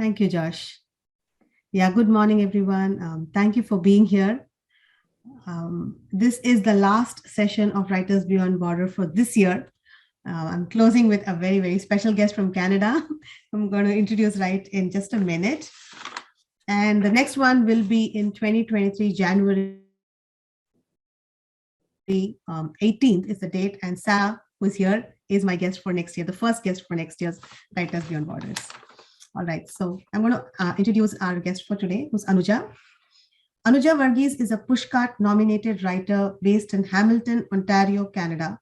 Thank you, Josh. Yeah, good morning, everyone. Thank you for being here. This is the last session of Writers Beyond Border for this year. I'm closing with a very, very special guest from Canada. I'm going to introduce right in just a minute. And the next one will be in 2023, January 18th is the date. And Sarah, who's here, is my guest for next year, the first guest for next year's Writers Beyond Borders. All right, so I'm going to introduce our guest for today, who's Anuja. Anuja Varghese is a Pushcart-nominated writer based in Hamilton, Ontario, Canada.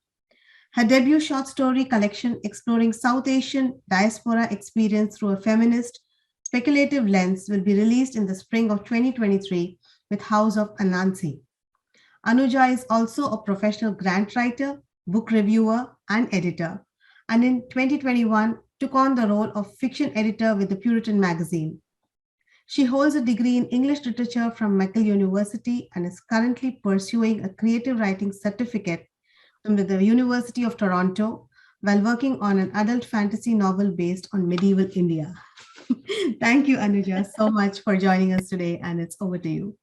Her debut short story collection exploring South Asian diaspora experience through a feminist, speculative lens will be released in the spring of 2023 with House of Anansi. Anuja is also a professional grant writer, book reviewer, and editor, and in 2021 took on the role of fiction editor with the Puritan magazine. She holds a degree in English literature from McGill University and is currently pursuing a creative writing certificate from the University of Toronto while working on an adult fantasy novel based on medieval India. Thank you, Anuja, so much for joining us today, and it's over to you.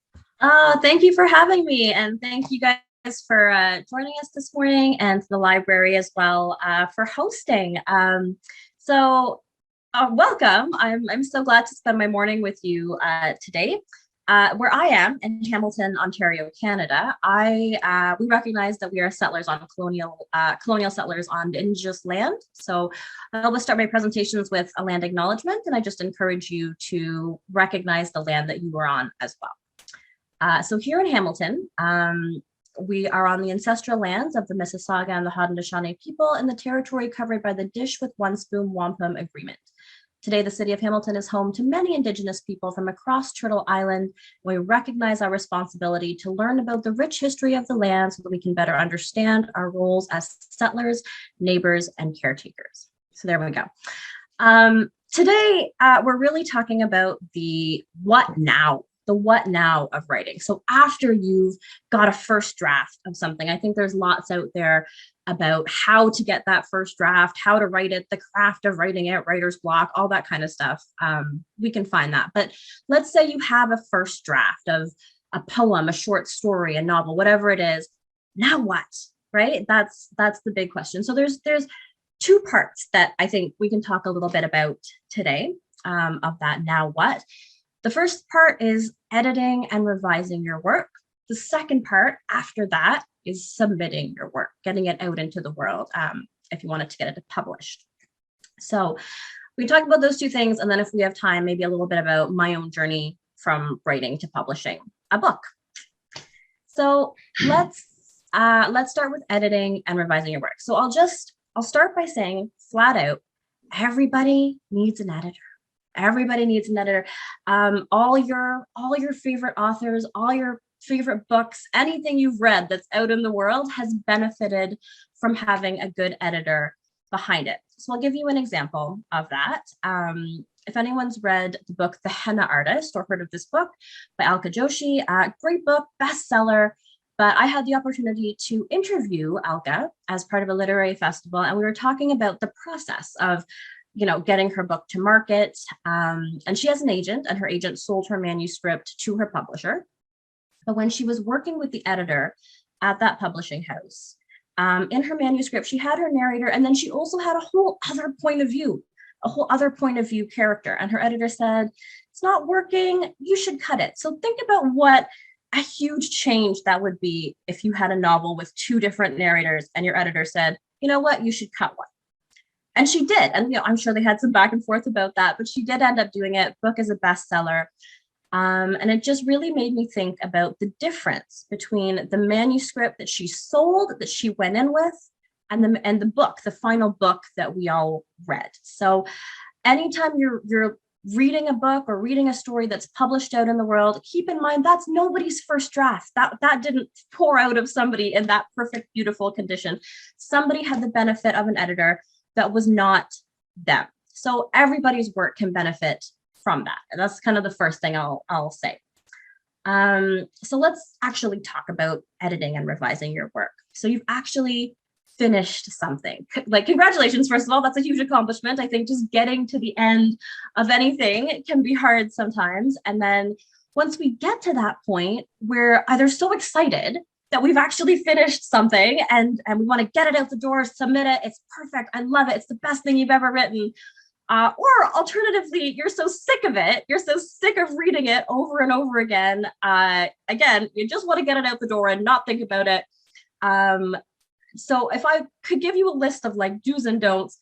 Thank you for having me, and thank you guys for joining us this morning, and the library as well for hosting. Welcome. I'm so glad to spend my morning with you today. Where I am in Hamilton, Ontario, Canada, we recognize that we are settlers on colonial settlers on Indigenous land. So I always start my presentations with a land acknowledgement, and I just encourage you to recognize the land that you are on as well. So here in Hamilton, we are on the ancestral lands of the Mississauga and the Haudenosaunee people in the territory covered by the Dish with One Spoon Wampum Agreement. Today, the city of Hamilton is home to many Indigenous people from across Turtle Island. We recognize our responsibility to learn about the rich history of the land so that we can better understand our roles as settlers, neighbors, and caretakers. So there we go. Today, we're really talking about the what now of writing. So after you've got a first draft of something, I think there's lots out there about how to get that first draft, how to write it, the craft of writing it, writer's block, all that kind of stuff. We can find that. But let's say you have a first draft of a poem, a short story, a novel, whatever it is. Now what, right? That's the big question. So there's two parts that I think we can talk a little bit about today of that now what. The first part is editing and revising your work. The second part after that is submitting your work, getting it out into the world if you wanted to get it published. So we talk about those two things, and then if we have time, maybe a little bit about my own journey from writing to publishing a book. So let's start with editing and revising your work. So I'll start by saying flat out, everybody needs an editor. Everybody needs an editor. All your favorite authors, all your favorite books, anything you've read that's out in the world has benefited from having a good editor behind it. So I'll give you an example of that. If anyone's read the book The Henna Artist or heard of this book by Alka Joshi, great book, bestseller. But I had the opportunity to interview Alka as part of a literary festival, and we were talking about the process of getting her book to market. And she has an agent, and her agent sold her manuscript to her publisher. But when she was working with the editor at that publishing house, in her manuscript, she had her narrator, and then she also had a whole other point of view character. And her editor said, it's not working, you should cut it. So think about what a huge change that would be if you had a novel with two different narrators and your editor said, you know what, you should cut one. And she did. And I'm sure they had some back and forth about that, but she did end up doing it. Book is a bestseller. And it just really made me think about the difference between the manuscript that she sold, that she went in with, and the book, the final book that we all read. So anytime you're reading a book or reading a story that's published out in the world, keep in mind that's nobody's first draft. That didn't pour out of somebody in that perfect, beautiful condition. Somebody had the benefit of an editor that was not them. So everybody's work can benefit from that. And that's kind of the first thing I'll say. So let's actually talk about editing and revising your work. So you've actually finished something. Like, congratulations, first of all, that's a huge accomplishment. I think just getting to the end of anything can be hard sometimes. And then once we get to that point, we're either so excited that we've actually finished something and we want to get it out the door, submit it. It's perfect. I love it. It's the best thing you've ever written. Or alternatively, you're so sick of it. You're so sick of reading it over and over again. Again, you just want to get it out the door and not think about it. So if I could give you a list of like do's and don'ts,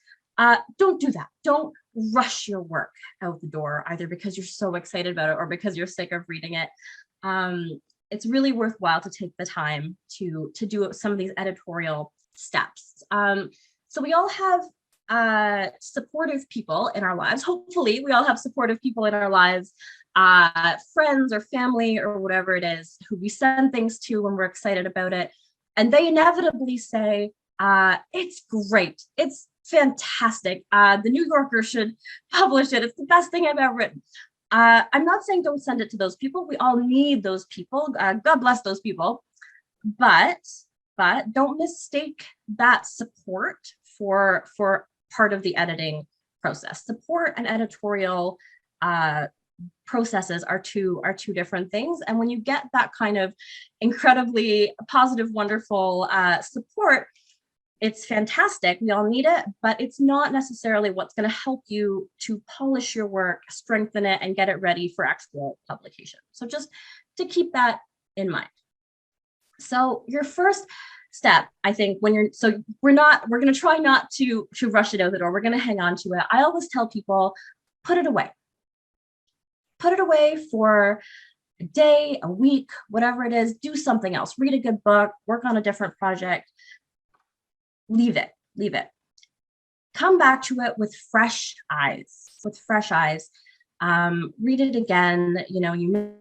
don't do that. Don't rush your work out the door, either because you're so excited about it or because you're sick of reading it. It's really worthwhile to take the time to do some of these editorial steps. So we all have supportive people in our lives. Hopefully we all have supportive people in our lives, friends or family or whatever it is, who we send things to when we're excited about it. And they inevitably say, it's great. It's fantastic. The New Yorker should publish it. It's the best thing I've ever written. I'm not saying don't send it to those people. We all need those people. God bless those people. But don't mistake that support for part of the editing process. Support and editorial processes are two different things. And when you get that kind of incredibly positive, wonderful support, it's fantastic. We all need it, but it's not necessarily what's going to help you to polish your work, strengthen it, and get it ready for actual publication. So just to keep that in mind. So your first step, I think, we're going to try not to rush it out the door. We're going to hang on to it. I always tell people, put it away. Put it away for a day, a week, whatever it is. Do something else. Read a good book, work on a different project. Leave it. Come back to it with fresh eyes. Read it again. You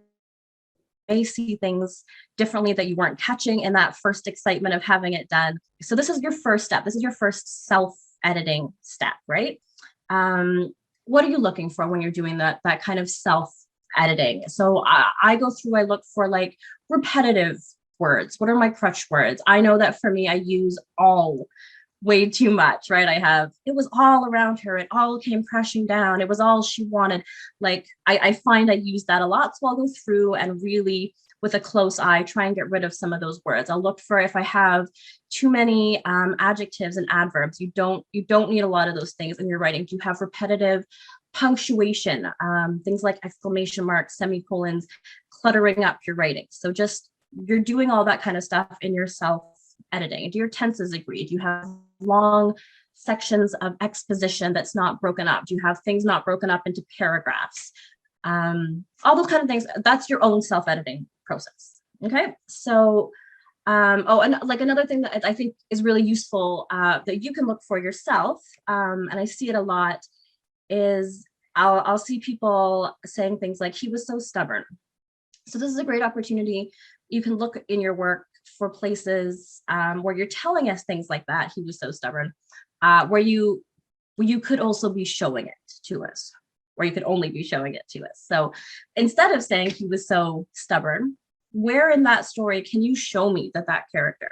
may see things differently that you weren't catching in that first excitement of having it done. So this is your first step. This is your first self-editing step, right? What are you looking for when you're doing that kind of self-editing? So I go through, I look for like repetitive words. What are my crutch words? I know that for me, I use all way too much, right? It was all around her. It all came crashing down. It was all she wanted. Like, I find I use that a lot. So I'll go through and really, with a close eye, try and get rid of some of those words. I'll look for if I have too many adjectives and adverbs. You don't need a lot of those things in your writing. Do you have repetitive punctuation, things like exclamation marks, semicolons, cluttering up your writing? So just, you're doing all that kind of stuff in your self-editing. Do your tenses agree? Do you have long sections of exposition that's not broken up? Do you have things not broken up into paragraphs? All those kind of things. That's your own self-editing process. Okay. So, and like another thing that I think is really useful that you can look for yourself, and I see it a lot, is I'll see people saying things like, he was so stubborn. So this is a great opportunity. You can look in your work for places where you're telling us things like that. He was so stubborn, where you could also be showing it to us, or you could only be showing it to us. So instead of saying he was so stubborn, where in that story can you show me that character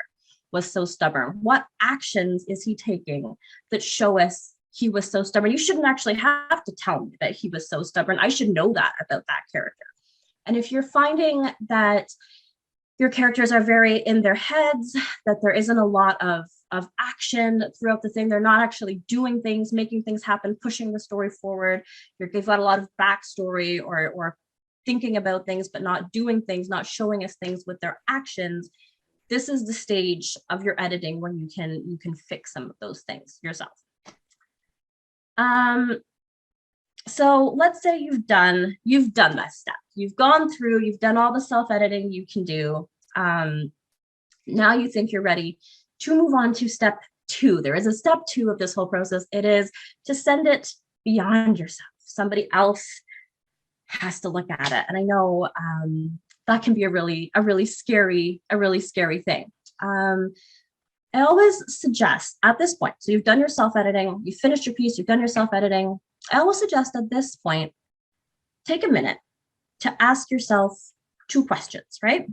was so stubborn? What actions is he taking that show us he was so stubborn? You shouldn't actually have to tell me that he was so stubborn. I should know that about that character. And if you're finding that your characters are very in their heads, that there isn't a lot of action throughout the thing, they're not actually doing things, making things happen, pushing the story forward, they've got a lot of backstory or thinking about things, but not doing things, not showing us things with their actions, this is the stage of your editing where you can fix some of those things yourself. So let's say you've done that step. You've gone through, you've done all the self-editing you can do. Now you think you're ready to move on to step 2. There is a step 2 of this whole process. It is to send it beyond yourself. Somebody else has to look at it. And I know that can be a really scary thing. I always suggest at this point, so you've done your self-editing, you've finished your piece, you've done your self-editing. I always suggest at this point, take a minute to ask yourself 2 questions, right?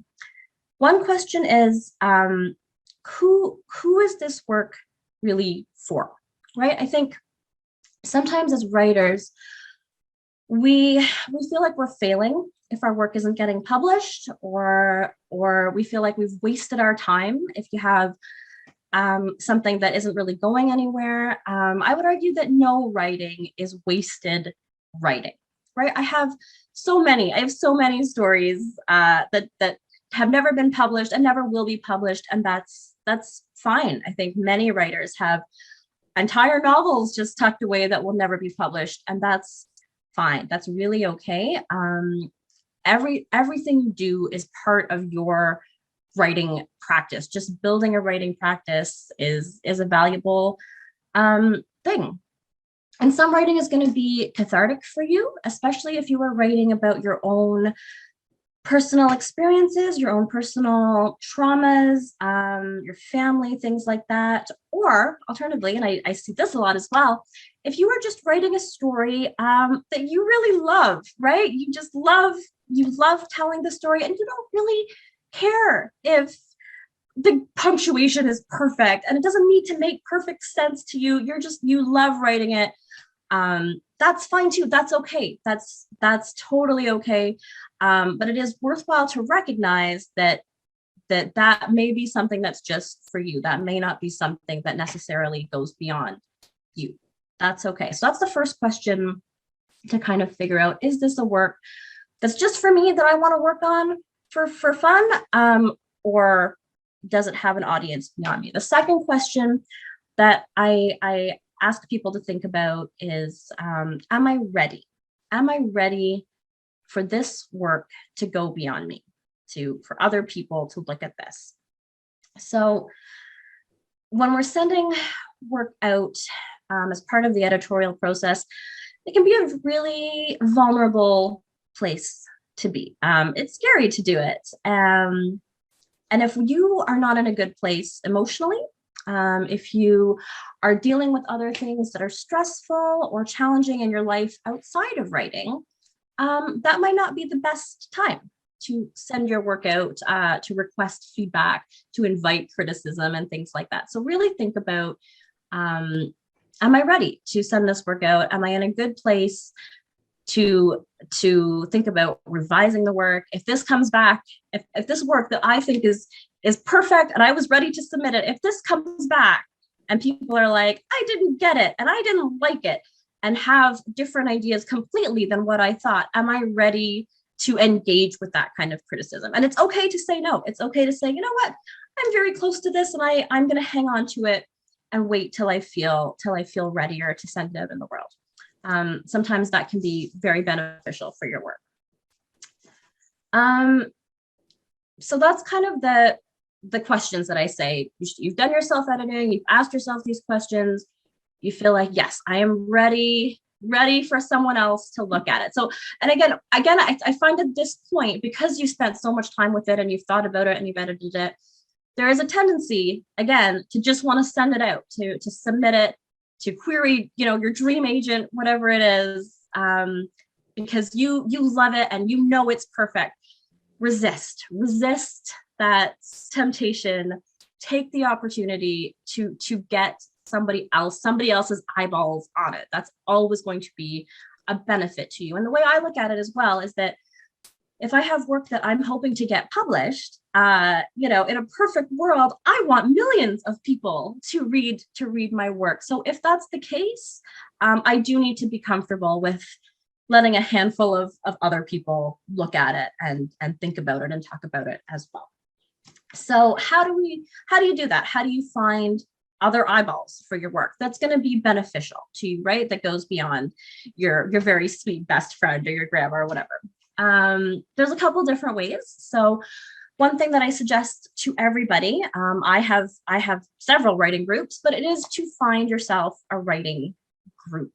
One question is, who is this work really for, right? I think sometimes as writers, we feel like we're failing if our work isn't getting published, or we feel like we've wasted our time if you have something that isn't really going anywhere. I would argue that no writing is wasted writing, right? I have so many stories that have never been published and never will be published, and that's fine. I think many writers have entire novels just tucked away that will never be published, and that's fine. That's really okay. Everything you do is part of your writing practice. Just building a writing practice is a valuable thing. And some writing is going to be cathartic for you, especially if you are writing about your own personal experiences, your own personal traumas, your family, things like that. Or alternatively, and I see this a lot as well, if you are just writing a story that you really love, right? You love telling the story, and you don't really care if the punctuation is perfect and it doesn't need to make perfect sense to you. You love writing it. That's fine too. That's okay. That's totally okay. But it is worthwhile to recognize that may be something that's just for you. That may not be something that necessarily goes beyond you. That's okay. So that's the first question to kind of figure out. Is this a work that's just for me that I want to work on for fun? Or does it have an audience beyond me? The second question that I ask people to think about is, am I ready? Am I ready for this work to go beyond me, for other people to look at this? So when we're sending work out as part of the editorial process, it can be a really vulnerable place to be. It's scary to do it. And if you are not in a good place emotionally, if you are dealing with other things that are stressful or challenging in your life outside of writing, that might not be the best time to send your work out, to request feedback, to invite criticism and things like that. So really think about, am I ready to send this work out? Am I in a good place to think about revising the work? If this comes back, if this work that I think is perfect and I was ready to submit it, if this comes back and people are like, I didn't get it and I didn't like it, and have different ideas completely than what I thought, am I ready to engage with that kind of criticism? And it's okay to say no. It's okay to say, you know what, I'm very close to this and I'm going to hang on to it and wait till I feel readier to send it out in the world. Sometimes that can be very beneficial for your work. So that's kind of the questions that I say. You've done your self-editing, you've asked yourself these questions, you feel like, yes, I am ready for someone else to look at it. So, and again, I find at this point, because you spent so much time with it and you've thought about it and you've edited it, there is a tendency, again, to just want to send it out, to submit it, to query, your dream agent, whatever it is, because you love it and you know it's perfect. Resist that temptation. Take the opportunity to get somebody else's eyeballs on it. That's always going to be a benefit to you. And the way I look at it as well is that if I have work that I'm hoping to get published, in a perfect world, I want millions of people to read my work. So if that's the case, I do need to be comfortable with letting a handful of other people look at it and think about it and talk about it as well. So how do you do that? How do you find other eyeballs for your work that's going to be beneficial to you, right? That goes beyond your very sweet best friend or your grandma or whatever. There's a couple different ways. So one thing that I suggest to everybody, I have several writing groups, but it is to find yourself a writing group.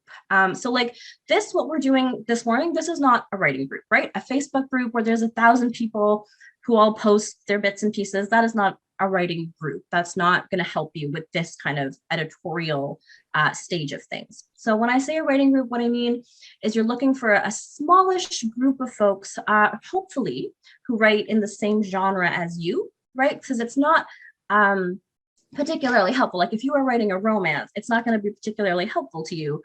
So like this, what we're doing this morning, this is not a writing group, right? A Facebook group where there's 1,000 people who all post their bits and pieces. That is not a writing group. That's not going to help you with this kind of editorial stage of things. So when I say a writing group, what I mean is you're looking for a smallish group of folks, hopefully, who write in the same genre as you, right? Because it's not particularly helpful. Like if you are writing a romance, it's not going to be particularly helpful to you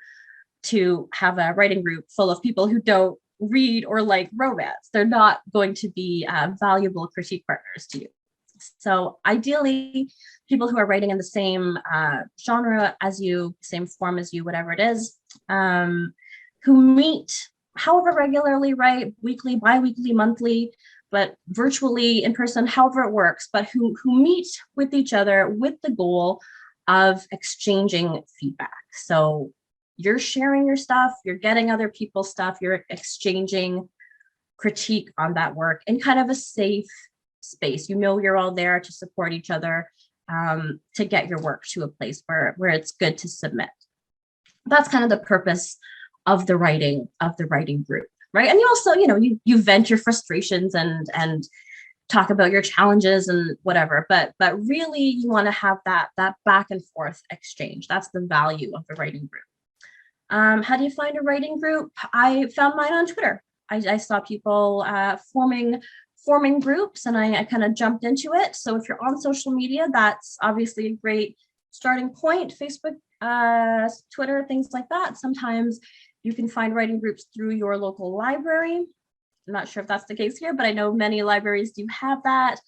to have a writing group full of people who don't read or like romance. They're not going to be valuable critique partners to you. So ideally, people who are writing in the same genre as you, same form as you, whatever it is, who meet however regularly, right? Weekly, bi-weekly, monthly, but virtually, in person, however it works, but who meet with each other with the goal of exchanging feedback. So you're sharing your stuff, you're getting other people's stuff, you're exchanging critique on that work in kind of a safe space. You know, you're all there to support each other, to get your work to a place where it's good to submit. That's kind of the purpose of the writing group, right? And you also, you know, you vent your frustrations and talk about your challenges and whatever, but really you want to have that back and forth exchange. That's the value of the writing group. How do you find a writing group? I found mine on Twitter. I saw people forming groups, and I kind of jumped into it. So if you're on social media, that's obviously a great starting point. Facebook, Twitter, things like that. Sometimes you can find writing groups through your local library. I'm not sure if that's the case here, but I know many libraries do have that.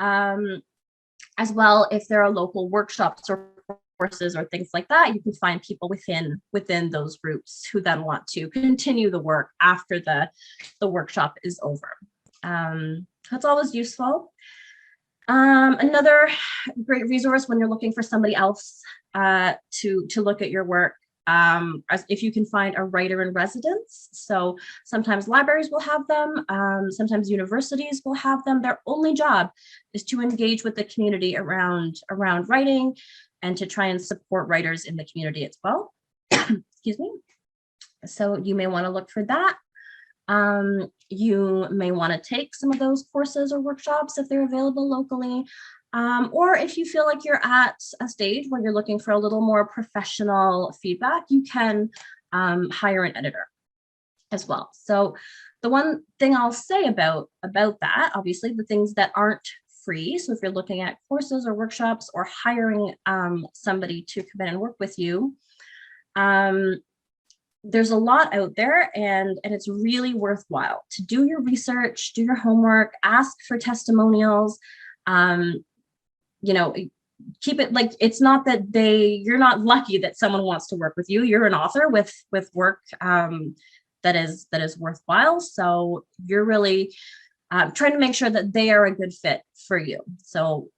As well, if there are local workshops or courses or things like that, you can find people within those groups who then want to continue the work after the workshop is over. That's always useful. Another great resource when you're looking for somebody else to look at your work, if you can find a writer in residence. So sometimes libraries will have them, sometimes universities will have them. Their only job is to engage with the community around writing and to try and support writers in the community as well. Excuse me. So you may want to look for that. You may want to take some of those courses or workshops if they're available locally. Or if you feel like you're at a stage where you're looking for a little more professional feedback, you can hire an editor as well. So the one thing I'll say about that, obviously the things that aren't free. So if you're looking at courses or workshops or hiring somebody to come in and work with you, there's a lot out there, and it's really worthwhile to do your research, do your homework, ask for testimonials. You know, keep it like, it's not that you're not lucky that someone wants to work with you. You're an author with work that is worthwhile. So you're really trying to make sure that they are a good fit for you. So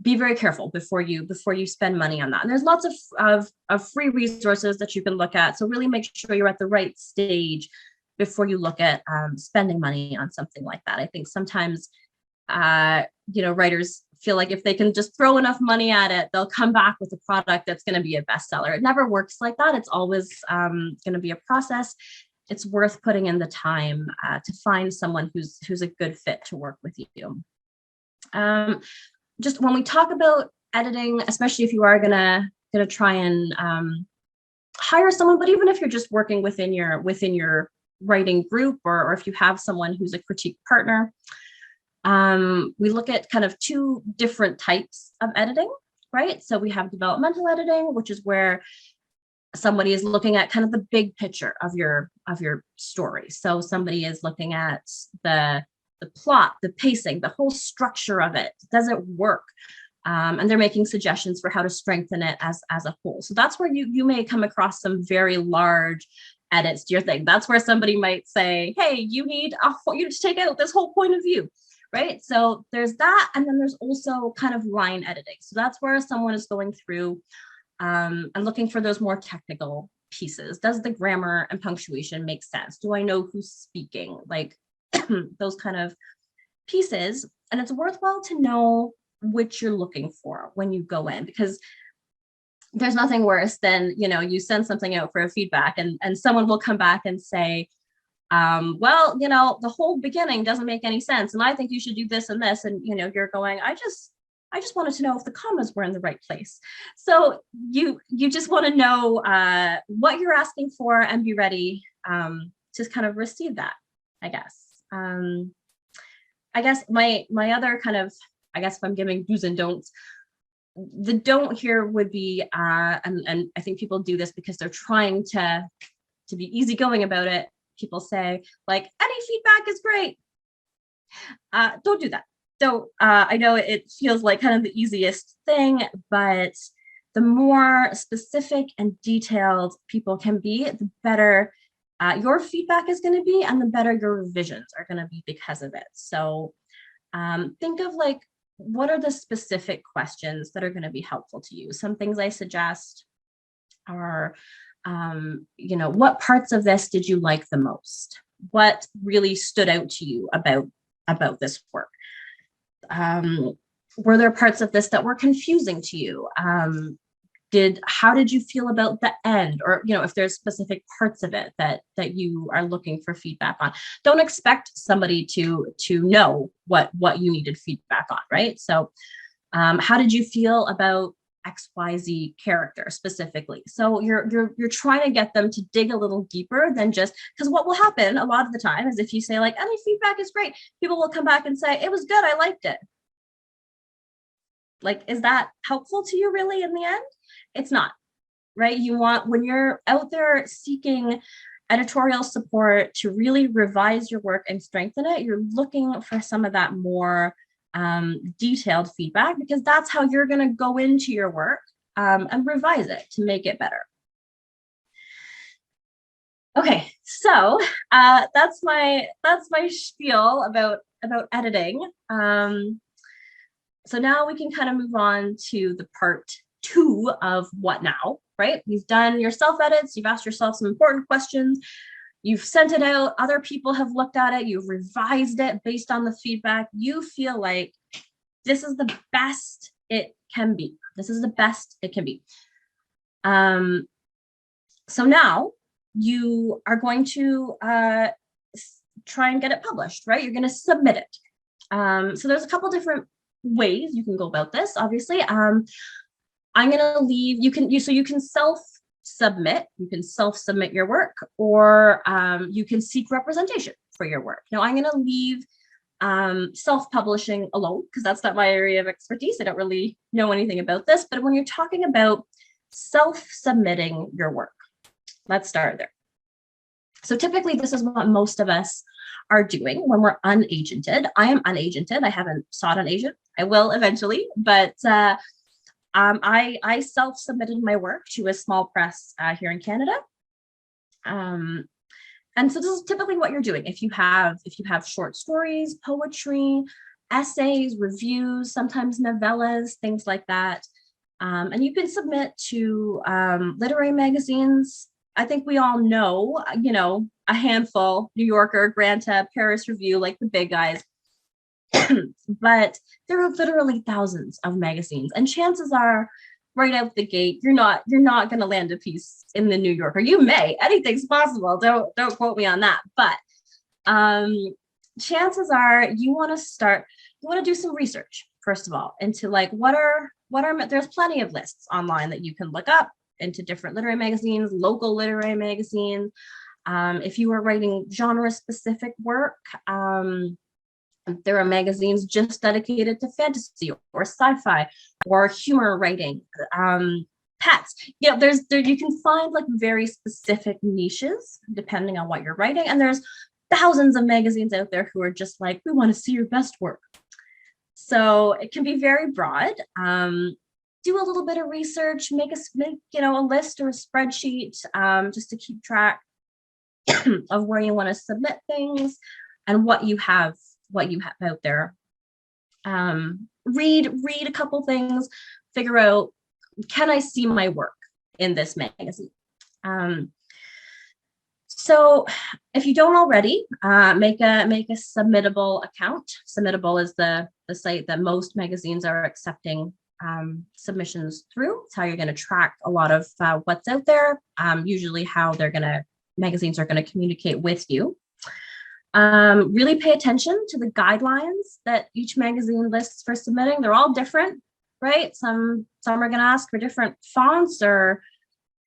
be very careful before you spend money on that. And there's lots of free resources that you can look at. So really make sure you're at the right stage before you look at spending money on something like that. I think sometimes, writers feel like if they can just throw enough money at it, they'll come back with a product that's going to be a bestseller. It never works like that. It's always going to be a process. It's worth putting in the time to find someone who's a good fit to work with you. Just when we talk about editing, especially if you are gonna try and hire someone, but even if you're just working within your writing group, or if you have someone who's a critique partner, we look at kind of two different types of editing, right? So we have developmental editing, which is where somebody is looking at kind of the big picture of your story. So somebody is looking at the plot, the pacing, the whole structure of it. Does it work? And they're making suggestions for how to strengthen it as a whole. So that's where you may come across some very large edits to your thing. That's where somebody might say, hey, you need to take out this whole point of view, right? So there's that. And then there's also kind of line editing. So that's where someone is going through and looking for those more technical pieces. Does the grammar and punctuation make sense? Do I know who's speaking? Like those kind of pieces. And it's worthwhile to know which you're looking for when you go in, because there's nothing worse than, you send something out for a feedback and someone will come back and say, well, the whole beginning doesn't make any sense. And I think you should do this and this. And, you're going, I just wanted to know if the commas were in the right place. So you just want to know what you're asking for and be ready to kind of receive that, I guess. I guess my other kind of, if I'm giving do's and don'ts, the don't here would be, and I think people do this because they're trying to be easygoing about it. People say like, any feedback is great. Don't do that. Don't. I know it feels like kind of the easiest thing, but the more specific and detailed people can be, the better your feedback is going to be, and the better your revisions are going to be because of it. So think of like, what are the specific questions that are going to be helpful to you? Some things I suggest are, what parts of this did you like the most? What really stood out to you about this work? Were there parts of this that were confusing to you? How did you feel about the end? Or, if there's specific parts of it that you are looking for feedback on. Don't expect somebody to know what you needed feedback on, right? So how did you feel about XYZ character specifically? So you're trying to get them to dig a little deeper than just, because what will happen a lot of the time is if you say like, any feedback is great, people will come back and say, it was good, I liked it. Like, is that helpful to you really in the end? It's not, right? You want, when you're out there seeking editorial support to really revise your work and strengthen it, you're looking for some of that more detailed feedback, because that's how you're going to go into your work and revise it to make it better. Okay, so that's my spiel about editing. So now we can kind of move on to the part 2 of what now, right? You've done your self edits, you've asked yourself some important questions, you've sent it out, other people have looked at it, you've revised it based on the feedback. You feel like this is the best it can be. This is the best it can be. So now you are going to try and get it published, right? You're going to submit it. So there's a couple different ways you can go about this. Obviously, I'm going to leave, you can self-submit, you can self-submit your work, or you can seek representation for your work. Now I'm going to leave self-publishing alone, because that's not my area of expertise. I don't really know anything about this, but when you're talking about self-submitting your work, let's start there. So typically this is what most of us are doing when we're unagented. I am unagented. I haven't sought an agent. I will eventually, but I self-submitted my work to a small press here in Canada. And so this is typically what you're doing. If you have short stories, poetry, essays, reviews, sometimes novellas, things like that. And you can submit to literary magazines. I think we all know, a handful: New Yorker, Granta, Paris Review, like the big guys. But there are literally thousands of magazines, and chances are, right out the gate, you're not going to land a piece in the New Yorker. You may, anything's possible. Don't quote me on that. But chances are you want to do some research first of all into like what are there's plenty of lists online that you can look up into different literary magazines, local literary magazines. If you are writing genre-specific work, there are magazines just dedicated to fantasy or sci-fi or humor writing. Pets, you can find like very specific niches depending on what you're writing, and there's thousands of magazines out there who are just like, we want to see your best work. So it can be very broad. Do a little bit of research, make a list or a spreadsheet just to keep track of where you want to submit things and what you have out there. Read a couple things, figure out, can I see my work in this magazine? So if you don't already, make a Submittable account. Submittable is the site that most magazines are accepting submissions through. It's how you're going to track a lot of what's out there, usually how magazines are going to communicate with you. Really pay attention to the guidelines that each magazine lists for submitting. They're all different, right? Some are going to ask for different fonts or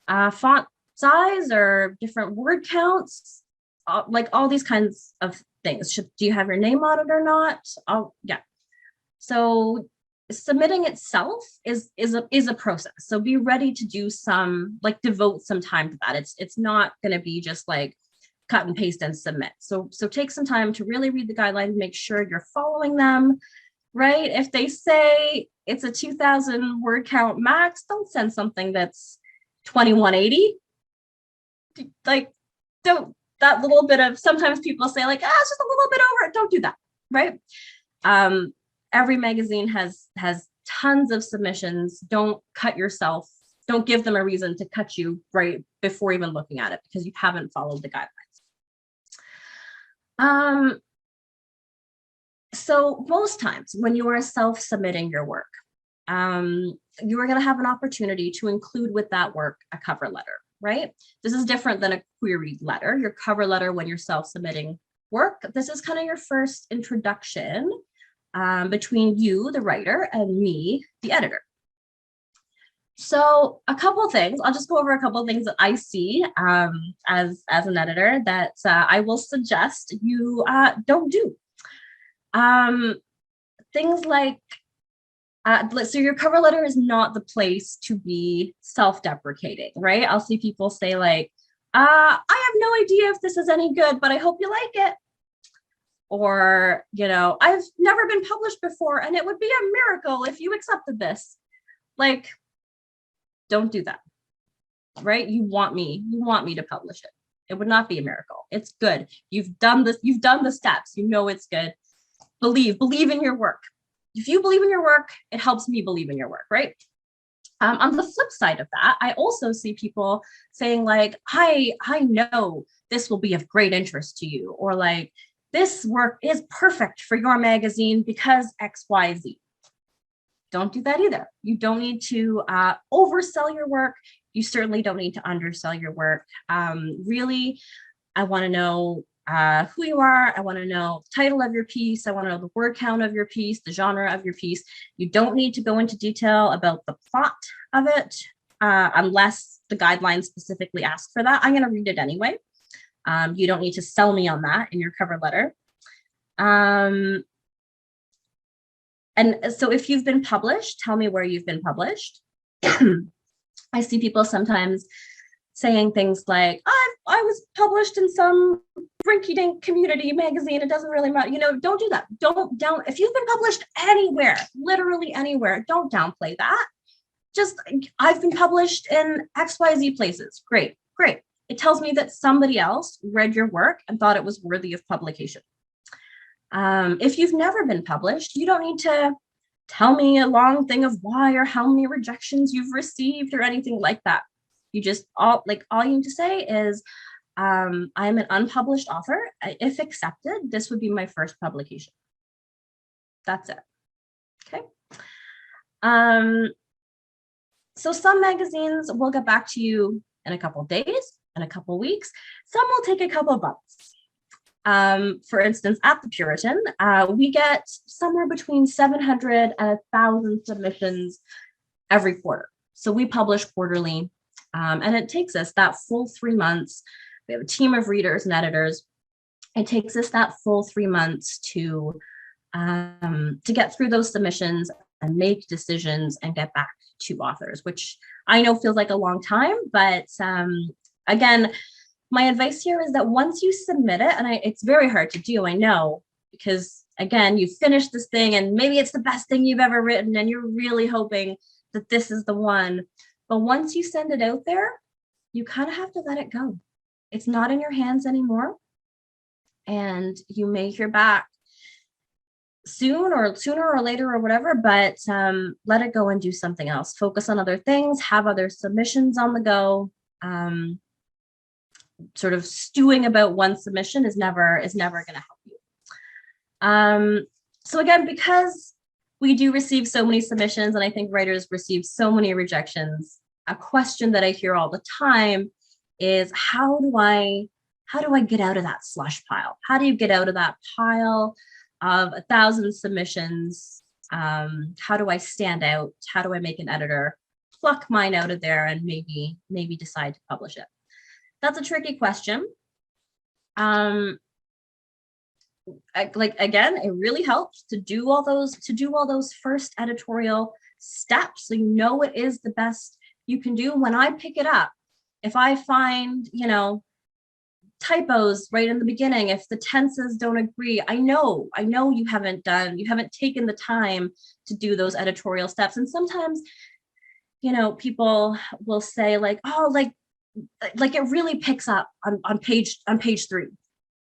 font size or different word counts, like all these kinds of things. Do you have your name on it or not? Yeah. So submitting itself is a process. So be ready to do some, like, devote some time to that. It's not going to be just like cut and paste and submit. So take some time to really read the guidelines, make sure you're following them, right? If they say it's a 2,000 word count max, don't send something that's 2180. Like, don't, that little bit of, sometimes people say like, it's just a little bit over it. Don't do that, right? Every magazine has tons of submissions. Don't cut yourself. Don't give them a reason to cut you right before even looking at it because you haven't followed the guidelines. So most times when you are self-submitting your work, you are going to have an opportunity to include with that work a cover letter, right? This is different than a queried letter. Your cover letter when you're self-submitting work, this is kind of your first introduction between you, the writer, and me, the editor. So a couple things, I'll just go over a couple of things that I see as an editor that I will suggest you don't do. Things like, so your cover letter is not the place to be self-deprecating, right? I'll see people say like, I have no idea if this is any good, but I hope you like it. Or, you know, I've never been published before and it would be a miracle if you accepted this. Like, don't do that, right? You want me to publish it. It would not be a miracle. It's good. You've done this, you've done the steps, you know it's good. Believe in your work. If you believe in your work, it helps me believe in your work, right? On the flip side of that, I also see people saying like, I know this will be of great interest to you, or like, this work is perfect for your magazine because X, Y, Z. Don't do that either. You don't need to oversell your work. You certainly don't need to undersell your work. Really, I want to know who you are. I want to know the title of your piece. I want to know the word count of your piece, the genre of your piece. You don't need to go into detail about the plot of it unless the guidelines specifically ask for that. I'm going to read it anyway. You don't need to sell me on that in your cover letter. And so if you've been published, tell me where you've been published. I see people sometimes saying things like, I was published in some rinky-dink community magazine. It doesn't really matter. You know, don't do that. If you've been published anywhere, literally anywhere, don't downplay that. Just, I've been published in XYZ places. Great. It tells me that somebody else read your work and thought it was worthy of publication. If you've never been published, you don't need to tell me a long thing of why or how many rejections you've received or anything like that. You just all you need to say is, I'm an unpublished author. If accepted, this would be my first publication. That's it. Okay. So some magazines will get back to you in a couple of days, in a couple of weeks. Some will take a couple of months. For instance, at the Puritan, we get somewhere between 700 and 1,000 submissions every quarter. So we publish quarterly, and it takes us that full 3 months. We have a team of readers and editors. It takes us that full 3 months to get through those submissions and make decisions and get back to authors, which I know feels like a long time, but again, my advice here is that once you submit it, and it's very hard to do, I know, because again, you finish this thing and maybe it's the best thing you've ever written and you're really hoping that this is the one. But once you send it out there, you kind of have to let it go. It's not in your hands anymore. And you may hear back sooner or later or whatever, but let it go and do something else. Focus on other things, have other submissions on the go. Sort of stewing about one submission is never going to help you. So again, because we do receive so many submissions, and I think writers receive so many rejections, a question that I hear all the time is, how do I get out of that slush pile? How do you get out of that pile of 1,000 submissions? How do I stand out? How do I make an editor pluck mine out of there and maybe decide to publish it? That's a tricky question. like, again, it really helps to do all those first editorial steps, so you know it is the best you can do. When I pick it up, if I find, typos right in the beginning, if the tenses don't agree, I know you haven't taken the time to do those editorial steps. And sometimes, people will say like, oh, like it really picks up on page 3.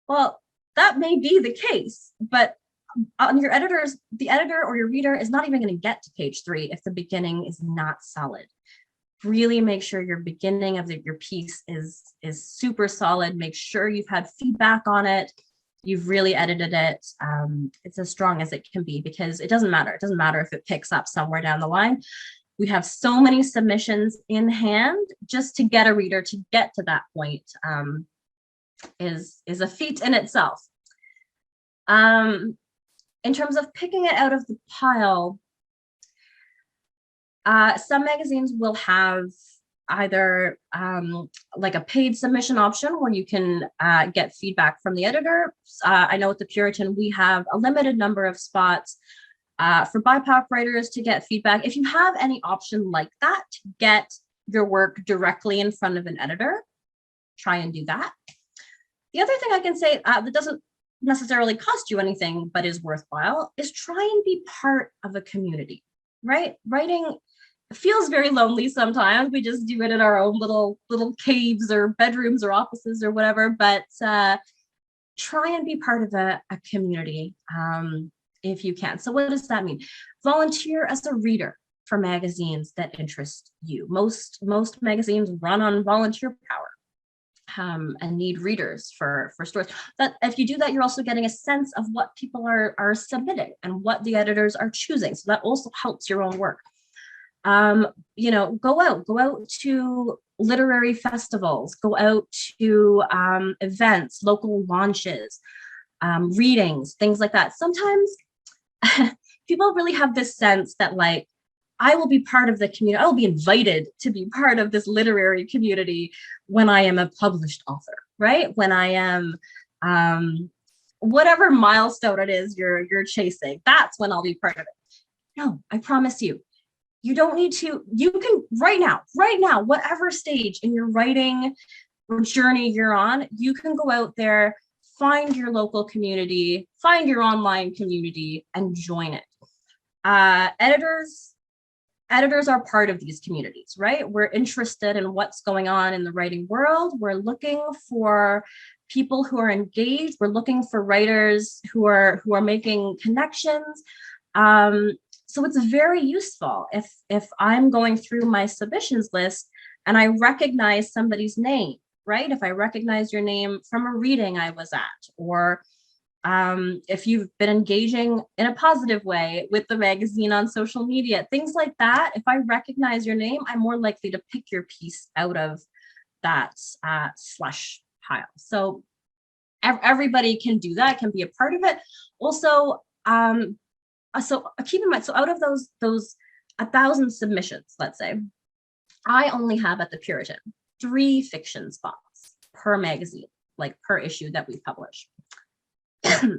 Well, that may be the case, but on the editor or your reader is not even going to get to page 3 if the beginning is not solid. Really make sure your beginning of your piece is super solid. Make sure you've had feedback on it. You've really edited it. It's as strong as it can be, because it doesn't matter. It doesn't matter if it picks up somewhere down the line. We have so many submissions in hand. Just to get a reader to get to that point is a feat in itself. In terms of picking it out of the pile, some magazines will have either like a paid submission option where you can get feedback from the editor. I know at the Puritan, we have a limited number of spots for BIPOC writers to get feedback. If you have any option like that to get your work directly in front of an editor, try and do that. The other thing I can say that doesn't necessarily cost you anything, but is worthwhile, is try and be part of a community, right? Writing feels very lonely sometimes. We just do it in our own little caves or bedrooms or offices or whatever, but try and be part of a community if you can. So what does that mean? Volunteer as a reader for magazines that interest you. Most magazines run on volunteer power. And need readers for stories. But if you do that, you're also getting a sense of what people are submitting and what the editors are choosing. So that also helps your own work. Go out to literary festivals, go out to events, local launches, readings, things like that. Sometimes people really have this sense that, like, I will be part of the community. I will be invited to be part of this literary community when I am a published author, right? When I am whatever milestone it is you're chasing, that's when I'll be part of it. No, I promise you, you don't need to. You can right now, whatever stage in your writing or journey you're on, you can go out there, find your local community, find your online community, and join it. Editors are part of these communities, right? We're interested in what's going on in the writing world. We're looking for people who are engaged. We're looking for writers who are making connections. So it's very useful if I'm going through my submissions list and I recognize somebody's name, right? If I recognize your name from a reading I was at, or if you've been engaging in a positive way with the magazine on social media, things like that. If I recognize your name, I'm more likely to pick your piece out of that slush pile. So everybody can do that, can be a part of it. Also, so keep in mind, so out of those 1,000 submissions, let's say, I only have at the Puritan 3 fiction spots per magazine, like per issue that we publish.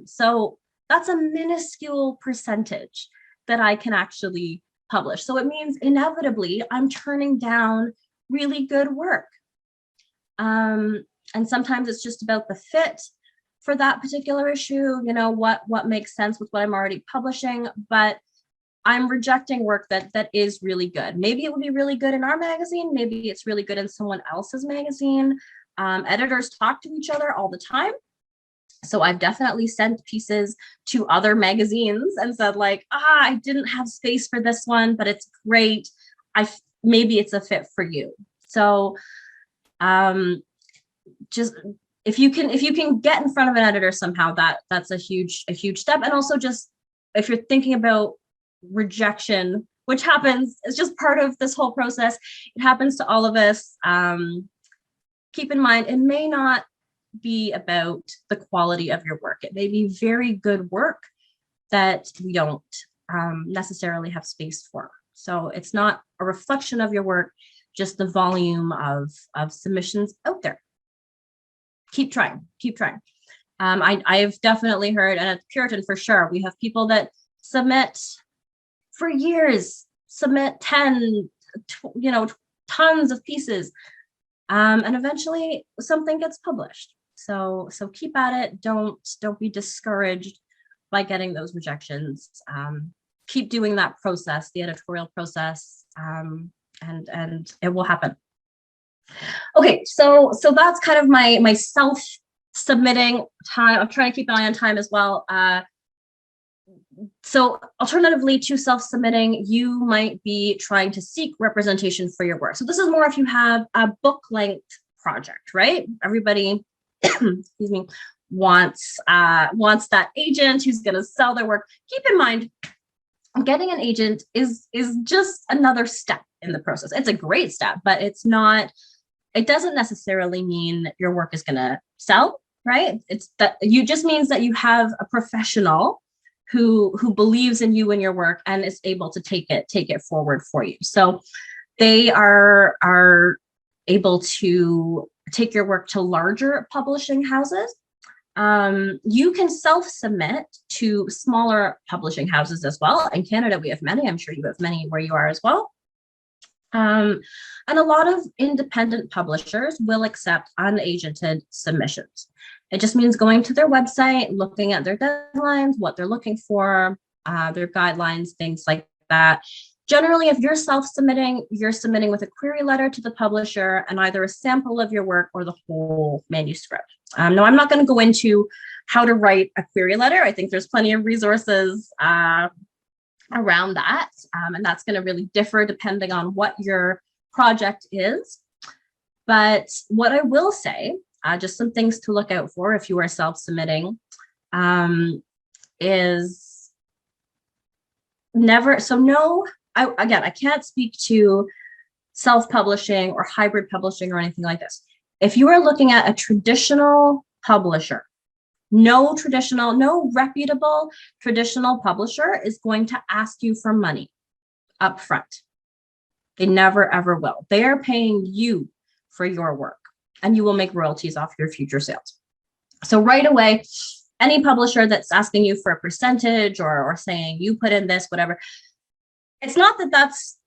So that's a minuscule percentage that I can actually publish. So it means inevitably I'm turning down really good work. And sometimes it's just about the fit for that particular issue, what makes sense with what I'm already publishing, but I'm rejecting work that is really good. Maybe it would be really good in our magazine. Maybe it's really good in someone else's magazine. Editors talk to each other all the time. So I've definitely sent pieces to other magazines and said, like, I didn't have space for this one, but it's great. Maybe it's a fit for you. So just if you can get in front of an editor somehow, that's a huge step. And also, just if you're thinking about rejection, which happens, it's just part of this whole process. It happens to all of us. Keep in mind, it may not be about the quality of your work. It may be very good work that we don't necessarily have space for. So it's not a reflection of your work, just the volume of submissions out there. Keep trying. I've definitely heard, and at Puritan for sure, we have people that submit for years, submit 10, tons of pieces, and eventually something gets published. So keep at it. Don't be discouraged by getting those rejections. Keep doing that process, the editorial process, and it will happen. Okay, so that's kind of my self-submitting time. I'm trying to keep an eye on time as well. So alternatively to self-submitting, you might be trying to seek representation for your work. So this is more if you have a book length project, right? Everybody, excuse me, wants that agent who's going to sell their work. Keep in mind, getting an agent is just another step in the process. It's a great step, but it doesn't necessarily mean your work is going to sell, right? You just means that you have a professional who believes in you and your work and is able to take it forward for you. So they are able to take your work to larger publishing houses. You can self-submit to smaller publishing houses as well. In Canada, we have many. I'm sure you have many where you are as well. And a lot of independent publishers will accept unagented submissions. It just means going to their website, looking at their deadlines, what they're looking for, their guidelines, things like that. Generally, if you're self-submitting, you're submitting with a query letter to the publisher and either a sample of your work or the whole manuscript. Now, I'm not going to go into how to write a query letter. I think there's plenty of resources around that, and that's going to really differ depending on what your project is. But what I will say, just some things to look out for if you are self-submitting, is I can't speak to self-publishing or hybrid publishing or anything like this. If you are looking at a traditional publisher, no reputable traditional publisher is going to ask you for money up front. They never, ever will. They are paying you for your work, and you will make royalties off your future sales. So right away, any publisher that's asking you for a percentage or saying you put in this, whatever, it's not that that's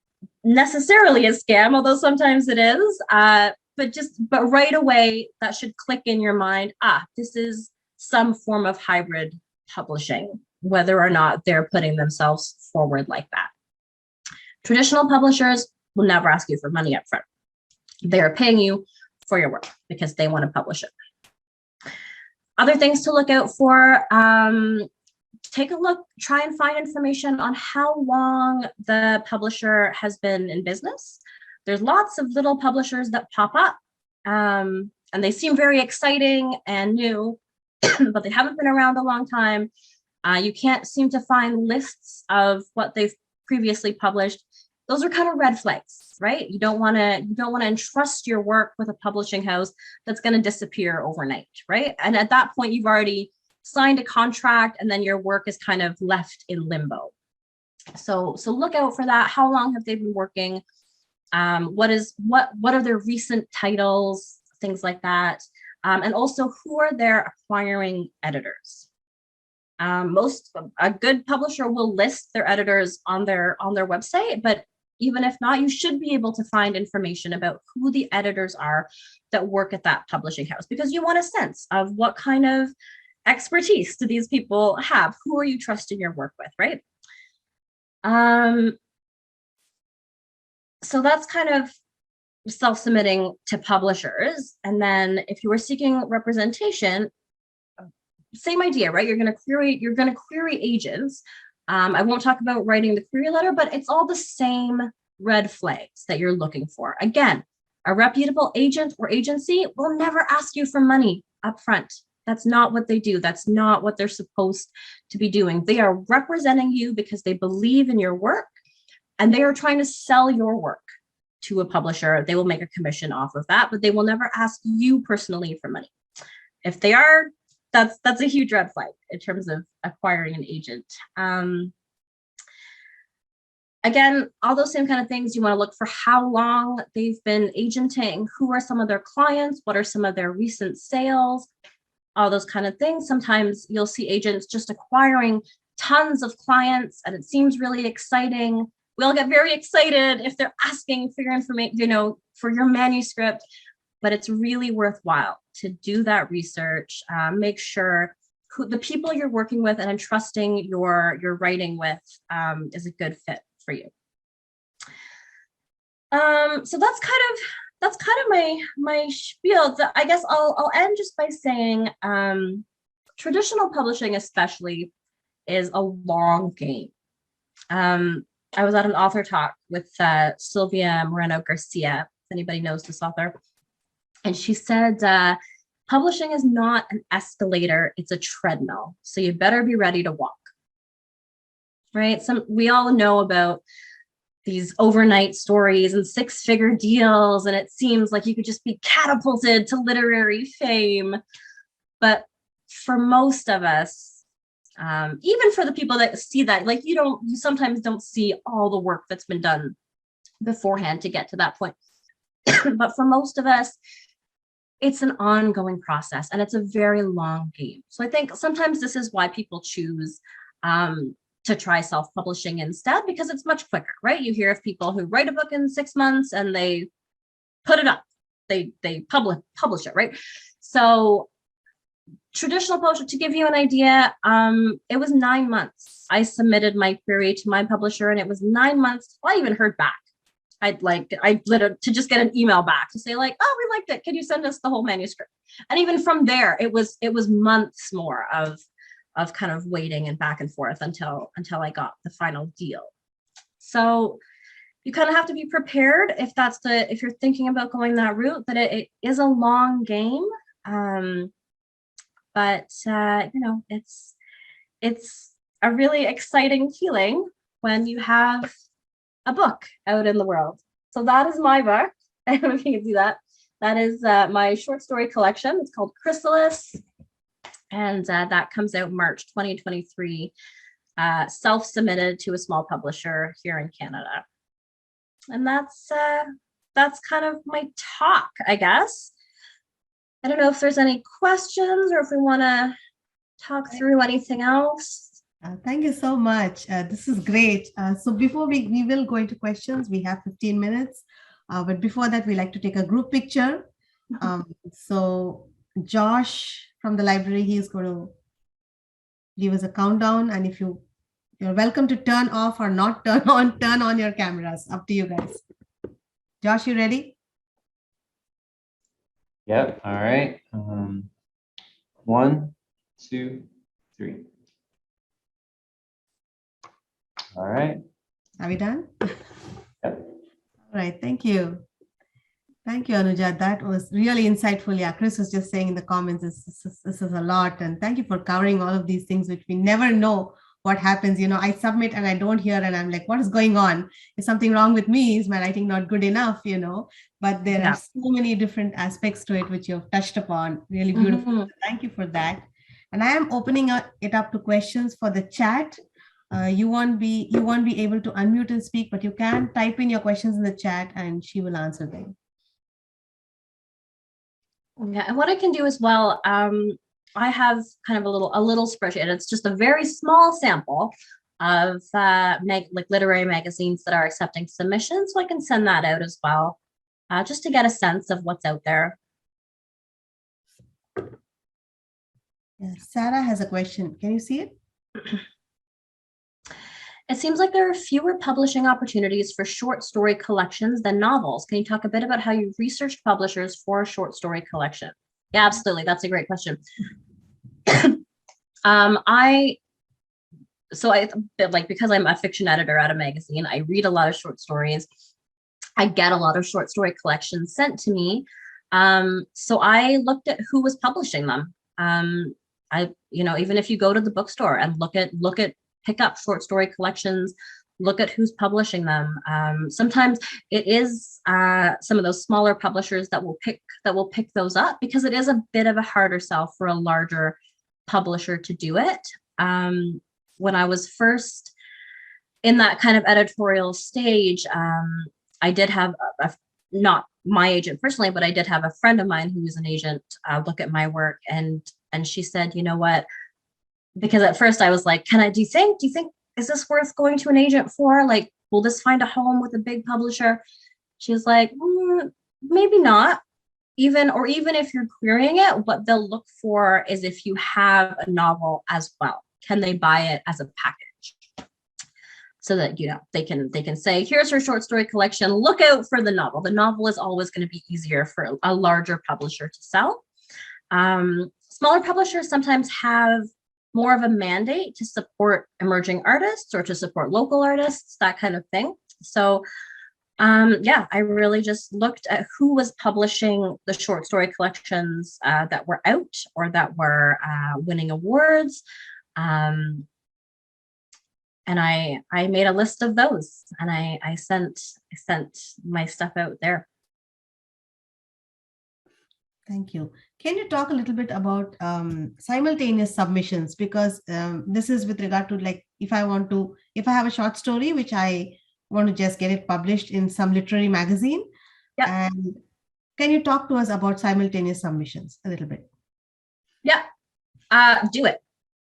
necessarily a scam, although sometimes it is, but right away, that should click in your mind, this is some form of hybrid publishing, whether or not they're putting themselves forward like that. Traditional publishers will never ask you for money up front. They are paying you for your work because they want to publish it. Other things to look out for, take a look, try and find information on how long the publisher has been in business. There's lots of little publishers that pop up, and they seem very exciting and new, but they haven't been around a long time. You can't seem to find lists of what they've previously published. Those are kind of red flags, right? You don't want to entrust your work with a publishing house that's going to disappear overnight, right? And at that point, you've already signed a contract, and then your work is kind of left in limbo. So look out for that. How long have they been working? What are their recent titles? Things like that. And also, who are their acquiring editors? A good publisher will list their editors on their website, but even if not, you should be able to find information about who the editors are that work at that publishing house, because you want a sense of what kind of expertise do these people have? Who are you trusting your work with, right? So that's kind of self-submitting to publishers. And then if you were seeking representation, same idea, right? You're going to query agents. I won't talk about writing the query letter, but it's all the same red flags that you're looking for. Again, a reputable agent or agency will never ask you for money up front. That's not what they do. That's not what they're supposed to be doing. They are representing you because they believe in your work, and they are trying to sell your work to a publisher. They will make a commission off of that, but they will never ask you personally for money. If they are, that's a huge red flag in terms of acquiring an agent. Again, all those same kind of things. You want to look for how long they've been agenting, who are some of their clients, what are some of their recent sales. all those kind of things. Sometimes you'll see agents just acquiring tons of clients and it seems really exciting. We all get very excited if they're asking for your information, you know, for your manuscript, but it's really worthwhile to do that research, make sure who the people you're working with and entrusting your writing with is a good fit for you. So that's kind of my spiel. I guess I'll end just by saying traditional publishing especially is a long game. I was at an author talk with Sylvia Moreno Garcia, if anybody knows this author, and she said publishing is not an escalator, it's a treadmill. So you better be ready to walk. Right? We all know about these overnight stories and six-figure deals, and it seems like you could just be catapulted to literary fame. But for most of us, even for the people that see that, like you sometimes don't see all the work that's been done beforehand to get to that point. But for most of us, it's an ongoing process and it's a very long game. So I think sometimes this is why people choose to try self-publishing instead, because it's much quicker, right? You hear of people who write a book in 6 months and they put it up, they publish it, right? So traditional publisher, to give you an idea, it was 9 months. I submitted my query to my publisher and it was 9 months. I even heard back. I literally to just get an email back to say like, oh, we liked it. Can you send us the whole manuscript? And even from there, it was months more of kind of waiting and back and forth until I got the final deal. So you kind of have to be prepared if you're thinking about going that route, that it is a long game. But you know, it's a really exciting feeling when you have a book out in the world. So that is my book. I don't know if you can see that. That is my short story collection. It's called Chrysalis. And that comes out March 2023, self-submitted to a small publisher here in Canada. And that's kind of my talk, I guess. I don't know if there's any questions or if we want to talk through anything else. Thank you so much. This is great. So before we will go into questions, we have 15 minutes. But before that, we like to take a group picture. So Josh from the library, he's going to give us a countdown. And if you're welcome to turn off or not turn on your cameras. Up to you guys. Josh, you ready? Yep. All right. 1, 2, 3. All right. Are we done? Yep. All right. Thank you. Thank you, Anuja. That was really insightful. Yeah, Chris was just saying in the comments, this is a lot. And thank you for covering all of these things, which we never know what happens. You know, I submit and I don't hear and I'm like, what is going on? Is something wrong with me? Is my writing not good enough? You know, but there are so many different aspects to it, which you've touched upon. Really beautiful. So thank you for that. And I am opening it up to questions for the chat. You won't be able to unmute and speak, but you can type in your questions in the chat and she will answer them. Yeah, and what I can do as well, I have kind of a little spreadsheet. It's just a very small sample of like literary magazines that are accepting submissions. So I can send that out as well, just to get a sense of what's out there. Yeah, Sarah has a question. Can you see it? It seems like there are fewer publishing opportunities for short story collections than novels. Can you talk a bit about how you researched publishers for a short story collection? Yeah, absolutely. That's a great question. Because I'm a fiction editor at a magazine, I read a lot of short stories. I get a lot of short story collections sent to me. So I looked at who was publishing them. Even if you go to the bookstore and pick up short story collections, look at who's publishing them. Sometimes it is some of those smaller publishers that will pick those up, because it is a bit of a harder sell for a larger publisher to do it. When I was first in that kind of editorial stage, I did have not my agent personally, but I did have a friend of mine who was an agent look at my work, and And she said, you know what? Because at first I was like, do you think, is this worth going to an agent for? Like, will this find a home with a big publisher? She was like, maybe not. Even if you're querying it, what they'll look for is if you have a novel as well. Can they buy it as a package? So that, they can say, here's her short story collection, look out for the novel. The novel is always going to be easier for a larger publisher to sell. Smaller publishers sometimes have more of a mandate to support emerging artists or to support local artists, that kind of thing. So I really just looked at who was publishing the short story collections that were out or that were winning awards. And I made a list of those, and I sent my stuff out there. Thank you. Can you talk a little bit about simultaneous submissions? Because this is with regard to, like, if I have a short story, which I want to just get it published in some literary magazine. Yeah. And can you talk to us about simultaneous submissions a little bit? Yeah. Do it.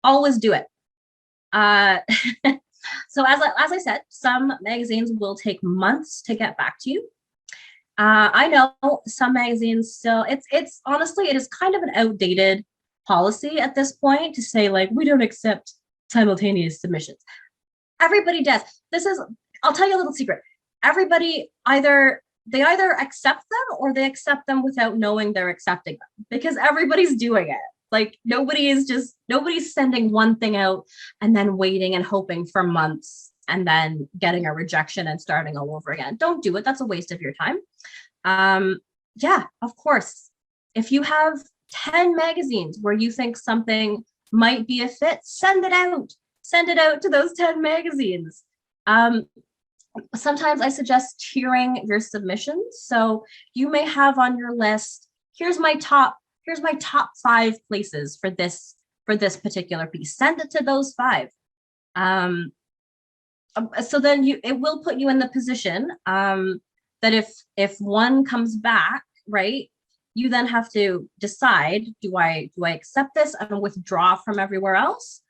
Always do it. So as I said, some magazines will take months to get back to you. I know some magazines still, it's honestly, it is kind of an outdated policy at this point to say, like, we don't accept simultaneous submissions. Everybody does. I'll tell you a little secret. Everybody either accept them or they accept them without knowing they're accepting them, because everybody's doing it. Like, nobody's sending one thing out and then waiting and hoping for months and then getting a rejection and starting all over again. Don't do it. That's a waste of your time. Yeah, of course. If you have 10 magazines where you think something might be a fit, send it out. Send it out to those 10 magazines. Sometimes I suggest tiering your submissions. So you may have on your list, here's my top 5 places for this particular piece. Send it to those 5. So then it will put you in the position that if one comes back, right, you then have to decide, do I accept this and withdraw from everywhere else,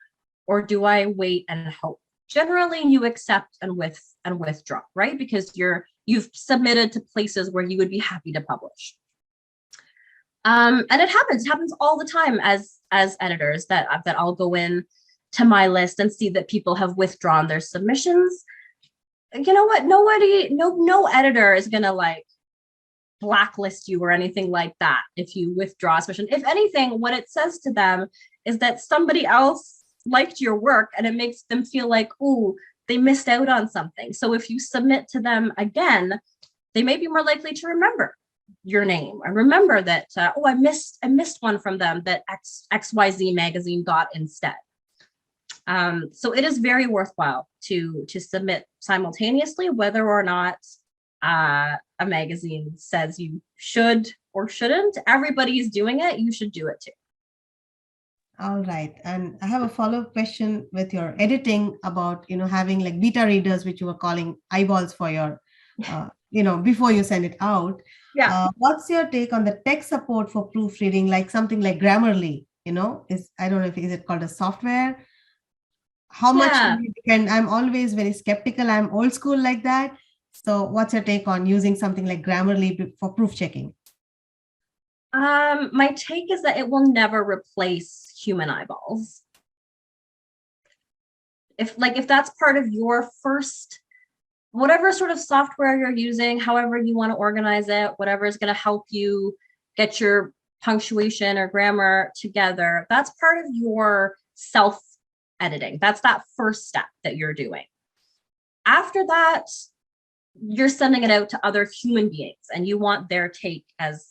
or do I wait and hope? Generally, you accept and withdraw, right? Because you've submitted to places where you would be happy to publish. And it happens all the time as editors that I'll go in to my list and see that people have withdrawn their submissions. You know what? No editor is gonna like blacklist you or anything like that if you withdraw a submission. If anything, what it says to them is that somebody else liked your work and it makes them feel like, oh, they missed out on something. So if you submit to them again, they may be more likely to remember your name and remember that, I missed one from them that XYZ magazine got instead. So it is very worthwhile to submit simultaneously, whether or not a magazine says you should or shouldn't. Everybody's doing it. You should do it too. All right. And I have a follow-up question with your editing about, having like beta readers, which you were calling eyeballs for your, before you send it out. Yeah. What's your take on the tech support for proofreading, like something like Grammarly, I don't know is it called a software? How much do you depend? I'm always very skeptical. I'm old school like that. So what's your take on using something like Grammarly for proof checking? My take is that it will never replace human eyeballs. If that's part of your first, whatever sort of software you're using, however you want to organize it, whatever is going to help you get your punctuation or grammar together, that's part of your self-editing. That's that first step that you're doing. After that, you're sending it out to other human beings and you want their take as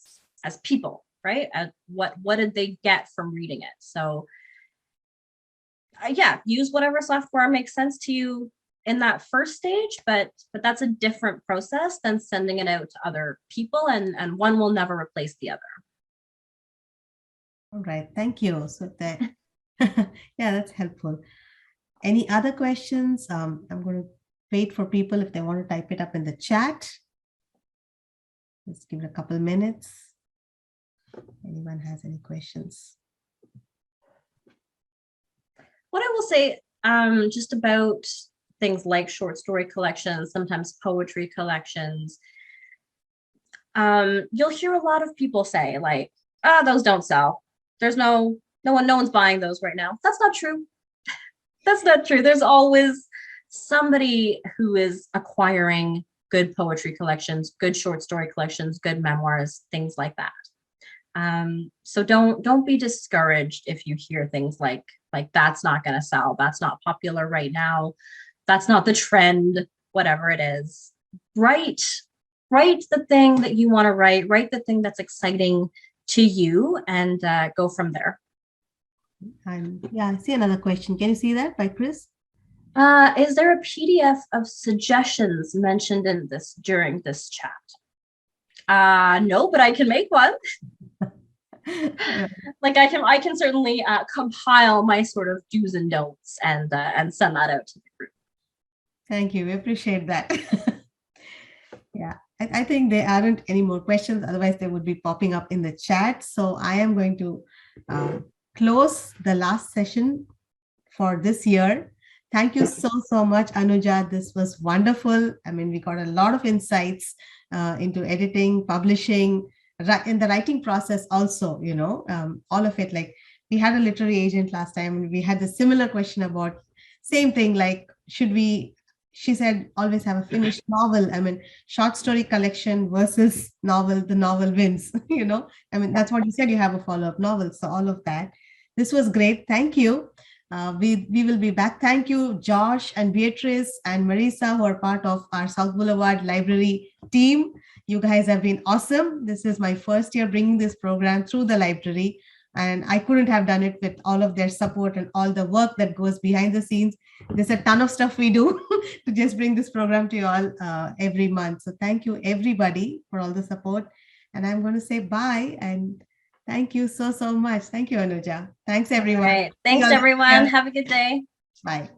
people, right? What did they get from reading it? So use whatever software makes sense to you in that first stage, but that's a different process than sending it out to other people, and one will never replace the other. All right, thank you. So that, that's helpful. Any other questions? I'm going to wait for people if they want to type it up in the chat. Let's give it a couple minutes. Anyone has any questions? what I will say, just about things like short story collections, sometimes poetry collections, you'll hear a lot of people say like, "Ah, those don't sell. There's no one's buying those right now." That's not true. That's not true. There's always somebody who is acquiring good poetry collections, good short story collections, good memoirs, things like that. So don't be discouraged if you hear things like that's not going to sell, that's not popular right now, that's not the trend, whatever it is. Write the thing that you want to write the thing that's exciting to you, and go from there. And yeah, I see another question. Can you see that by Chris? Is there a PDF of suggestions mentioned in this during this chat? No, but I can make one. Like I can certainly compile my sort of do's and don'ts and send that out to the group. Thank you. We appreciate that. Yeah, I think there aren't any more questions. Otherwise, they would be popping up in the chat. So I am going to close the last session for this year. Thank you so much, Anuja. This was wonderful. I mean, we got a lot of insights into editing, publishing, in the writing process also, all of it. Like we had a literary agent last time, and we had a similar question about same thing, like she said, always have a finished novel. I mean, short story collection versus novel, the novel wins, I mean, that's what you said, you have a follow-up novel. So all of that. This was great. Thank you. We will be back. Thank you, Josh and Beatrice and Marisa, who are part of our South Boulevard Library team. You guys have been awesome. This is my first year bringing this program through the library, and I couldn't have done it with all of their support and all the work that goes behind the scenes. There's a ton of stuff we do to just bring this program to you all every month. So thank you, everybody, for all the support. And I'm going to say bye, and thank you so much. Thank you, Anuja. Thanks, everyone. All right. Thanks, everyone. Have a good day. Bye.